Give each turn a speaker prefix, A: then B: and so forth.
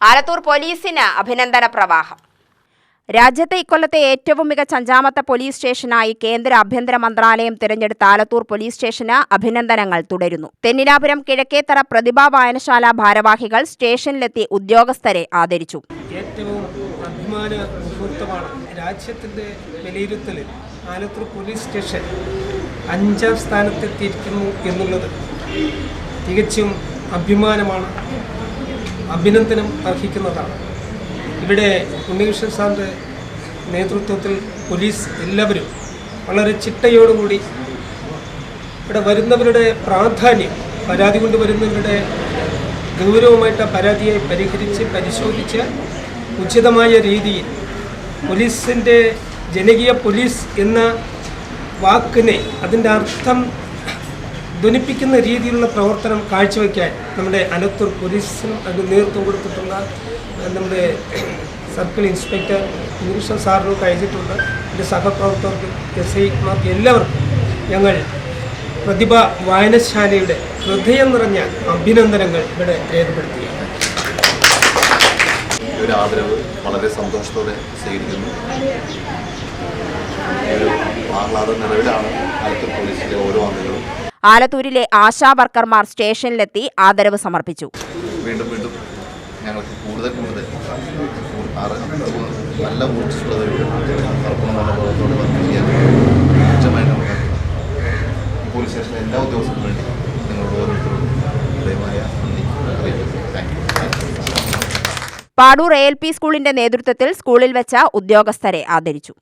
A: ആലത്തൂർ പോലീസിന് അഭിനന്ദന പ്രവാഹം. രാജ്യത്തെ ഇക്കൊല്ലത്തെ ഏറ്റവും മികച്ച 5ാമത്തെ പോലീസ് സ്റ്റേഷനായി കേന്ദ്ര ആഭ്യന്തര മന്ത്രാലയം തിരഞ്ഞെടുത്ത ആലത്തൂർ പോലീസ് സ്റ്റേഷന് അഭിനന്ദനങ്ങൾ തുടരുന്നു. തെന്നിലാപുരം കിഴക്കേത്തറ പ്രതിഭാ വായനശാല ഭാരവാഹികൾ സ്റ്റേഷനിലെത്തി ഉദ്യോഗസ്ഥരെ ആദരിച്ചു.
B: ഏറ്റവും അഭിമാന മുഹൂർത്തമാണ്. രാജ്യത്തിന്റെ വിലയിരുത്തലിൽ ആലത്തൂർ പോലീസ് സ്റ്റേഷൻ 5ാം സ്ഥാനത്തെത്തിയിരിക്കുന്നു എന്നുള്ളത് തികച്ചും അഭിമാനമാണ്, അഭിനന്ദനം അർഹിക്കുന്നതാണ്. ഇവിടെ ഉണ്ണികൃഷ്ണൻ സാറിൻ്റെ നേതൃത്വത്തിൽ പോലീസ് എല്ലാവരും വളരെ ചിട്ടയോടുകൂടി ഇവിടെ വരുന്നവരുടെ പ്രാധാന്യം, പരാതി കൊണ്ട് വരുന്നവരുടെ ഗൗരവമായിട്ട് പരാതിയെ പരിഹരിച്ച് പരിശോധിച്ച് ഉചിതമായ രീതിയിൽ പോലീസിൻ്റെ ജനകീയ പോലീസ് എന്ന വാക്കിനെ അതിൻ്റെ അർത്ഥം ധ്വനിപ്പിക്കുന്ന രീതിയിലുള്ള പ്രവർത്തനം കാഴ്ചവെക്കാൻ നമ്മുടെ ആലത്തൂർ പോലീസിനും അതിന് നേതൃത്വം കൊടുത്തിട്ടുള്ള നമ്മുടെ സർക്കിൾ ഇൻസ്പെക്ടർ ഉണ്ണികൃഷ്ണൻ സാറിനും കഴിഞ്ഞിട്ടുണ്ട്. എൻ്റെ സഹപ്രവർത്തകർക്ക് SIമാർക്ക് എല്ലാവർക്കും ഞങ്ങൾ പ്രതിഭ വായനശാലയുടെ ഹൃദയം നിറഞ്ഞ അഭിനന്ദനങ്ങൾ ഇവിടെ രേഖപ്പെടുത്തുകയാണ്.
C: ഒരു ആദരവ് വളരെ സന്തോഷത്തോടെ സ്വീകരിക്കുന്നു. ഒരു ആഹ്ലാദ നിറവിലാണ് ആലത്തൂർ പോലീസിലെ ഓരോ അംഗങ്ങളും.
A: ആലത്തൂരിലെ ആശാ വർക്കർമാർ സ്റ്റേഷനിലെത്തി ആദരവ് സമർപ്പിച്ചു.
C: വീണ്ടും വീണ്ടും ഞങ്ങൾക്ക് കൂടുതൽ നല്ല ഊർജ്ജസ്വലതയോടെ അർപ്പണമനോഭാവത്തോടെ വർക്ക് ചെയ്യാൻ ഉച്ചമായിട്ട് നമുക്ക് പോലീസ് സ്റ്റേഷനിലെ എല്ലാ ഉദ്യോഗസ്ഥർക്കും വേണ്ടി നിങ്ങളോട് ഓരോരുത്തരും ഹൃദയമായ നന്ദി അറിയിക്കുന്നു. Thank you.
A: പാടൂർ ALP സ്കൂളിന്റെ നേതൃത്വത്തിൽ സ്കൂളിൽ വെച്ച ഉദ്യോഗസ്ഥരെ ആദരിച്ചു.